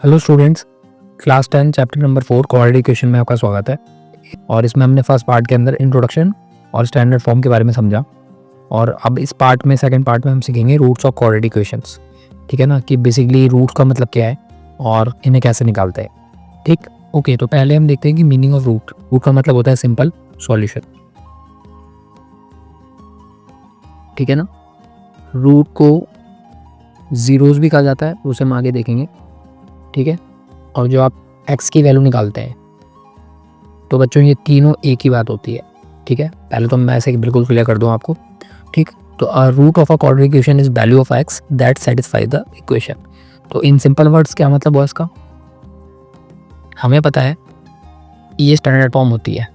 Hello students, class 10 chapter number 4 quadratic equation में आपका स्वागत है। और इसमें हमने फर्स्ट पार्ट के अंदर इंट्रोडक्शन और स्टैंडर्ड फॉर्म के बारे में समझा। और अब इस पार्ट में सेकंड पार्ट में हम सीखेंगे रूट्स ऑफ क्वाड्रेटिक इक्वेशंस। ठीक है ना, कि बेसिकली रूट्स का मतलब क्या है और इन्हें कैसे निकालते हैं। ठीक, ओके। तो पहले हम देखते हैं कि मीनिंग ऑफ रूट। रूट का मतलब होता है सिंपल सॉल्यूशन। ठीक है ना, रूट को जीरोस भी कहा जाता है, उसे हम आगे देखेंगे। ठीक है, और जो आप x की वैल्यू निकालते हैं तो बच्चों ये तीनों एक ही बात होती है। ठीक है, पहले तो मैं ऐसे बिल्कुल क्लियर कर दूं आपको। ठीक, तो root of a quadratic equation is value of x that satisfy the equation. तो इन सिंपल वर्ड्स क्या मतलब हुआ इसका, हमें पता है ये स्टैंडर्ड फॉर्म होती है।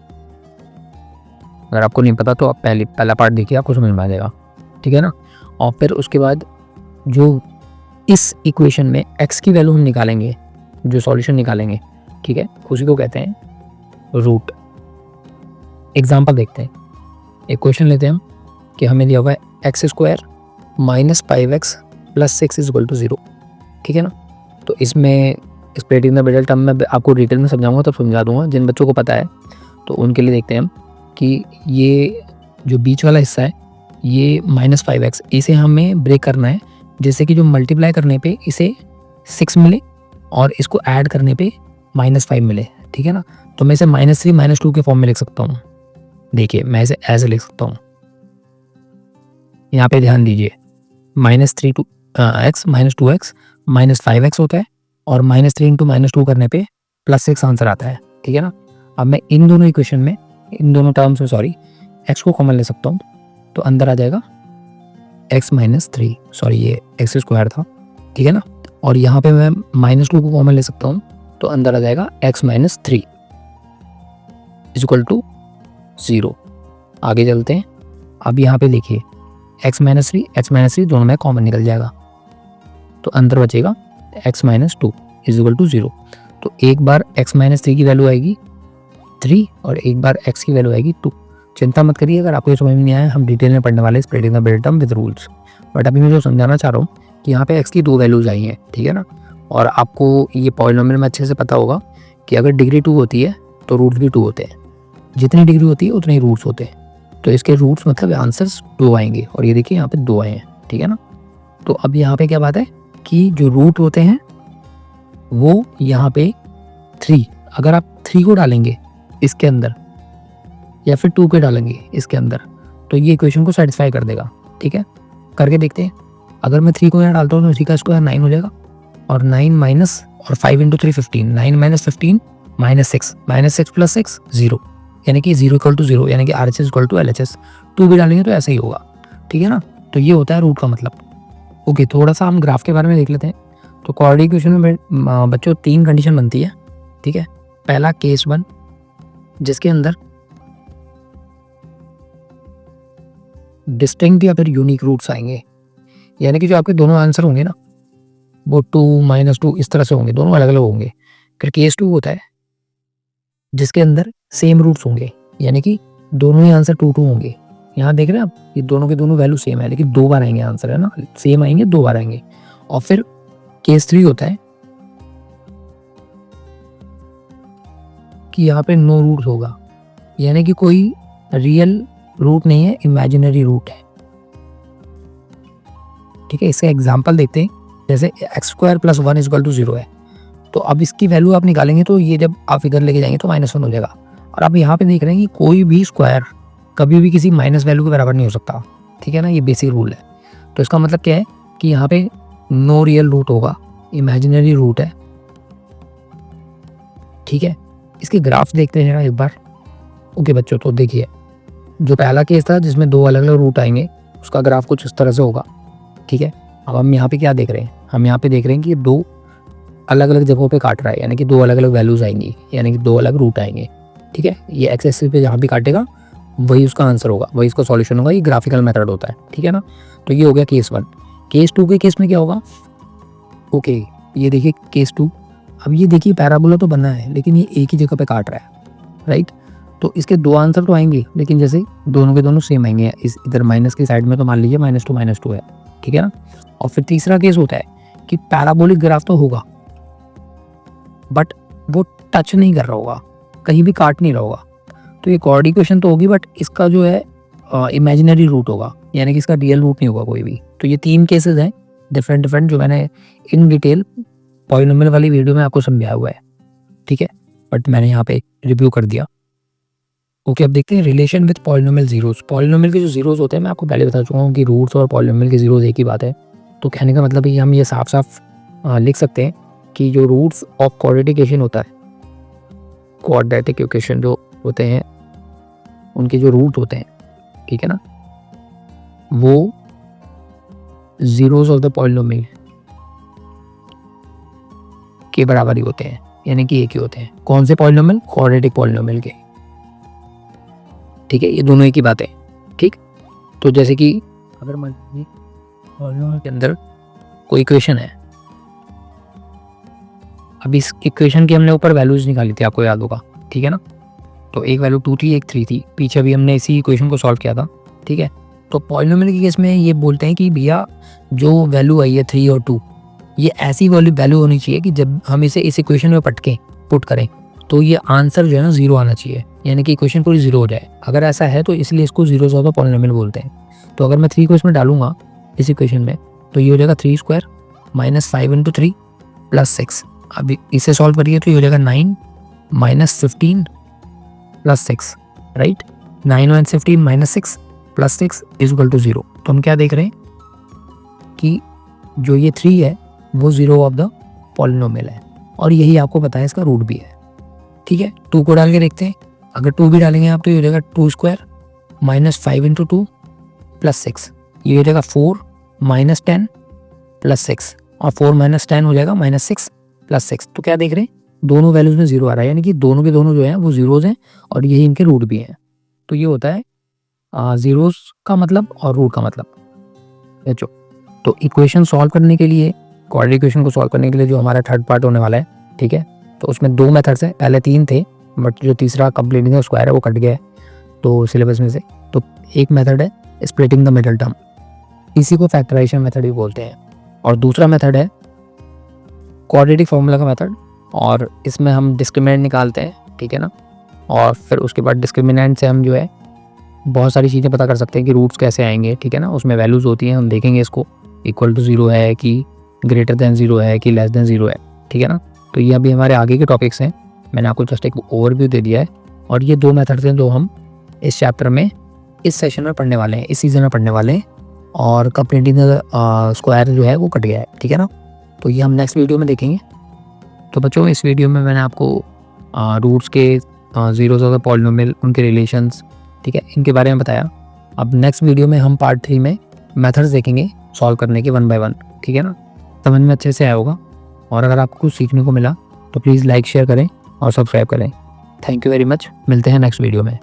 अगर आपको नहीं पता तो आप पहला पार्ट देखिए, आपको समझ में आ जाएगा। ठीक है ना, और फिर उसके बाद जो इस इक्वेशन में x की वैल्यू हम निकालेंगे, जो सॉल्यूशन निकालेंगे, ठीक है, उसी को कहते हैं रूट। एग्जांपल देखते हैं। एक क्वेश्चन लेते हैं हम कि हमें दिया हुआ है x square minus 5x plus 6 is equal to 0। ठीक है ना, तो इसमें स्प्लिटिंग द मिडल टर्म में आपको डिटेल में समझाऊंगा, तब समझा दूंगा। जिन बच्चों को पता है तो उनके लिए देखते हैं हम कि ये जो बीच वाला हिस्सा है ये -5x, इसे हमें ब्रेक करना है, जैसे कि जो मल्टीप्लाई करने पे इसे 6 मिले और इसको ऐड करने पे -5 मिले। ठीक है ना, तो मैं इसे -3 -2 के फॉर्म में लिख सकता हूँ। देखिए मैं इसे ऐसे लिख सकता हूँ, यहाँ पे ध्यान दीजिए। -3 टू x -2x -5x होता है, और -3 इंटू -2 करने पे +6 आंसर आता है। ठीक है ना, अब मैं इन दोनों इक्वेशन में, इन दोनों टर्म्स में सॉरी, x को कॉमन ले सकता हूँ, तो अंदर आ जाएगा x -3, सॉरी ये x स्क्वायर था। ठीक है ना, और यहाँ पे मैं -2 को कॉमन ले सकता हूँ, तो अंदर आ जाएगा x -3 इज इक्वल टू 0। आगे चलते हैं। अब यहाँ पे देखिए x -3 दोनों में कॉमन निकल जाएगा, तो अंदर बचेगा x -2 इज इक्वल टू 0। तो एक बार x -3 की वैल्यू आएगी 3 और एक बार x की वैल्यू आएगी 2। चिंता मत करिए, अगर आपको ये समझ में नहीं आया, हम डिटेल में पढ़ने वाले splitting the middle term with rules. But अभी मैं जो समझाना चाह रहा हूँ कि यहाँ पे x की 2 वैल्यूज आई हैं। ठीक है ना, और आपको ये पॉलिनोमियल में अच्छे से पता होगा कि अगर डिग्री 2 होती है तो रूट्स भी 2 होते हैं। जितनी डिग्री होती है उतने ही रूट्स होते हैं। तो इसके रूट्स मतलब आंसर्स 2 आएंगे, और ये देखिए यहाँ पे 2 आए हैं। ठीक है ना, तो अब यहाँ पे क्या बात है कि जो रूट होते हैं वो यहाँ पे 3, अगर आप 3 को डालेंगे इसके अंदर या फिर 2 के डालेंगे इसके अंदर, तो ये इक्वेशन को सेटिस्फाई कर देगा। ठीक है, करके देखते हैं। अगर मैं 3 को यहाँ डालता हूँ तो 3 का स्क्वायर 9 हो जाएगा, और 9 माइनस और 5 इंटू 3 15, 9 माइनस 15 -6 प्लस 6 0, यानी कि 0 इक्वल टू 0, यानी कि RHS इक्वल टू LHS। 2 भी डालेंगे तो ऐसा ही होगा। ठीक है ना, तो ये होता है रूट का मतलब। ओके, थोड़ा सा हम ग्राफ के बारे में देख लेते हैं। तो क्वाड्रेटिक इक्वेशन में बच्चों 3 कंडीशन बनती है। ठीक है, पहला केस 1, जिसके अंदर डिस्टिंक्ट या फिर यूनिक रूट्स आएंगे, यानी कि जो आपके दोनों आंसर होंगे ना वो 2 -2 इस तरह से होंगे, दोनों अलग अलग होंगे। फिर केस 2 होता है जिसके अंदर सेम रूट्स होंगे, यानी कि दोनों ही आंसर 2 2 होंगे। यहाँ देख रहे हैं आप, ये दोनों के दोनों वैल्यू सेम है, लेकिन 2 बार आएंगे आंसर, है ना, सेम आएंगे, 2 बार आएंगे। और फिर केस 3 होता है कि यहाँ पे नो रूट्स होगा, यानी कि कोई रियल रूट नहीं है, इमेजिनरी रूट है। ठीक है, इसका एग्जांपल देखते हैं। जैसे x² + 1 इज इक्वल टू 0 है, तो अब इसकी वैल्यू आप निकालेंगे तो ये जब आप इधर लेके जाएंगे तो -1 हो जाएगा। और आप यहाँ पे देख रहे हैं कि कोई भी स्क्वायर कभी भी किसी माइनस वैल्यू के बराबर नहीं हो सकता। ठीक है ना, ये बेसिक रूल है। तो इसका मतलब क्या है कि यहाँ पे नो रियल रूट होगा, इमेजिनरी रूट है। ठीक है, इसके ग्राफ देखते हैं एक बार। ओके बच्चों, तो देखिए जो पहला केस था जिसमें 2 अलग अलग रूट आएंगे, उसका ग्राफ कुछ इस तरह से होगा। ठीक है, अब हम यहाँ पे क्या देख रहे हैं, हम यहाँ पे देख रहे हैं कि 2 अलग अलग जगहों पे काट रहा है, यानी कि 2 अलग अलग वैल्यूज आएंगी, यानी कि 2 अलग रूट आएंगे। ठीक है, ये एक्स एक्सिस पे जहाँ भी काटेगा वही उसका आंसर होगा, वही इसका सॉल्यूशन होगा। ये ग्राफिकल मेथड होता है। ठीक है ना, तो ये हो गया केस 1। केस 2 के केस में क्या होगा, ओके ये देखिए केस 2। अब ये देखिए पैराबोला तो बना है, लेकिन ये एक ही जगह पे काट रहा है, राइट। तो इसके 2 आंसर तो आएंगे, लेकिन जैसे दोनों के दोनों सेम आएंगे। इस इधर माइनस की साइड में तो मान लीजिए -2 है। ठीक है ना, और फिर तीसरा केस होता है कि पैराबोलिक ग्राफ तो होगा, बट वो टच नहीं कर रहा होगा, कहीं भी काट नहीं रहा होगा, तो ये कॉर्ड इक्वेशन तो होगी बट इसका जो है इमेजिनरी रूट होगा, यानी कि इसका रियल रूट नहीं होगा कोई भी। तो ये 3 केसेस हैं डिफरेंट डिफरेंट, जो मैंने इन डिटेल पॉलिनोमियल वाली वीडियो में आपको समझाया हुआ है, ठीक है, बट मैंने यहाँ पे रिव्यू कर दिया। ओके, अब देखते हैं relation with polynomial zeros. Polynomial के जो जीरोस होते हैं, मैं आपको पहले बता चुका हूँ कि रूट्स और पॉलिनोमियल के जीरोस एक ही बात है। तो कहने का मतलब हम ये साफ साफ लिख सकते हैं कि जो रूट्स ऑफ क्वाड्रेटिक इक्वेशन होता है, क्वाड्रेटिक इक्वेशन जो होते हैं उनके जो रूट होते हैं, ठीक है ना, वो जीरोस ऑफ द पॉलिनोमियल के बराबर ही होते हैं, यानी कि एक ही होते हैं। कौन से पॉलिनोमियल? क्वाड्रेटिक पॉलिनोमियल के, ठीक है, ये दोनों एक ही बात है, ठीक। तो जैसे कि अगर मान लीजिए पॉलिनोमियल के अंदर कोई इक्वेशन है, अब इस इक्वेशन की हमने ऊपर वैल्यूज निकाली थी, आपको याद होगा, ठीक है ना। तो एक वैल्यू 2 थी, एक 3 थी, पीछे भी हमने इसी इक्वेशन को सॉल्व किया था, ठीक है। तो पॉलिनोमियल के केस में ये बोलते हैं कि भैया जो वैल्यू आई है 3 और 2, ये ऐसी वैल्यू होनी चाहिए कि जब हम इसे इस इक्वेशन में पुट करें तो ये आंसर जो है ना 0 आना चाहिए, यानी कि इक्वेशन पूरी 0 हो जाए। अगर ऐसा है तो इसलिए इसको जीरोस ऑफ द पॉलिनोमियल बोलते हैं। तो अगर मैं 3 को इसमें डालूंगा इस इक्वेशन में, तो ये हो जाएगा 3 स्क्वायर माइनस 5 इंटू 3 प्लस 6। अब इसे सॉल्व करिए तो ये हो जाएगा 9 minus 15 plus 6, right. 9 minus 15 minus 6 plus 6 is equal to 0। तो हम क्या देख रहे हैं कि जो ये 3 है वो 0 ऑफ द पॉलिनोमियल है, और यही आपको पता है इसका रूट भी है, ठीक है। 2 को डाल के देखते हैं, अगर 2 भी डालेंगे आप तो ये हो जाएगा 2 स्क्वायर माइनस 5 इंटू 2 प्लस 6, ये हो जाएगा 4 माइनस 10 प्लस 6, और 4 माइनस 10 हो जाएगा माइनस 6 प्लस 6। तो क्या देख रहे हैं, दोनों वैल्यूज में 0 आ रहा है, यानी कि दोनों के दोनों जो हैं वो जीरोज हैं, और यही इनके रूट भी हैं। तो ये होता है जीरोस का मतलब और रूट का मतलब। तो इक्वेशन सॉल्व करने के लिए, क्वाड्रेटिक इक्वेशन को सॉल्व करने के लिए जो हमारा थर्ड पार्ट होने वाला है, ठीक है, तो उसमें 2 मेथड्स हैं, पहले 3 थे बट जो तीसरा कंप्लीटिंग द स्क्वायर है वो कट गया है तो सिलेबस में से। तो एक मेथड है स्प्लिटिंग द मिडल टर्म, इसी को फैक्टराइजेशन मेथड भी बोलते हैं, और दूसरा मेथड है क्वाड्रेटिक फॉर्मूला का मेथड, और इसमें हम डिस्क्रिमिनेंट निकालते हैं, ठीक है ना, और फिर उसके बाद डिस्क्रिमिनेंट से हम जो है बहुत सारी चीज़ें पता कर सकते हैं कि रूट्स कैसे आएंगे, ठीक है ना। उसमें वैल्यूज़ होती हैं, हम देखेंगे इसको इक्वल टू 0 है कि ग्रेटर देन 0 है कि लेस देन 0 है, ठीक है ना। तो ये अभी हमारे आगे के टॉपिक्स हैं, मैंने आपको जस्ट एक ओवरव्यू दे दिया है, और ये 2 मेथड्स हैं जो हम इस चैप्टर में इस सेशन में पढ़ने वाले हैं, इस सीजन में पढ़ने वाले हैं, और कंप्लीटिंग स्क्वायर जो है वो कट गया है, ठीक है ना। तो ये हम नेक्स्ट वीडियो में देखेंगे। तो बच्चों, इस वीडियो में मैंने आपको रूट्स के जीरोस ऑफ द पॉलिनोमियल, उनके रिलेशंस, ठीक है, इनके बारे में बताया। अब नेक्स्ट वीडियो में हम पार्ट 3 में मेथड्स देखेंगे सॉल्व करने के 1 बाय 1, ठीक है ना। समझ में अच्छे से आया होगा, और अगर आपको कुछ सीखने को मिला तो प्लीज़ लाइक शेयर करें और सब्सक्राइब करें। थैंक यू वेरी मच, मिलते हैं नेक्स्ट वीडियो में।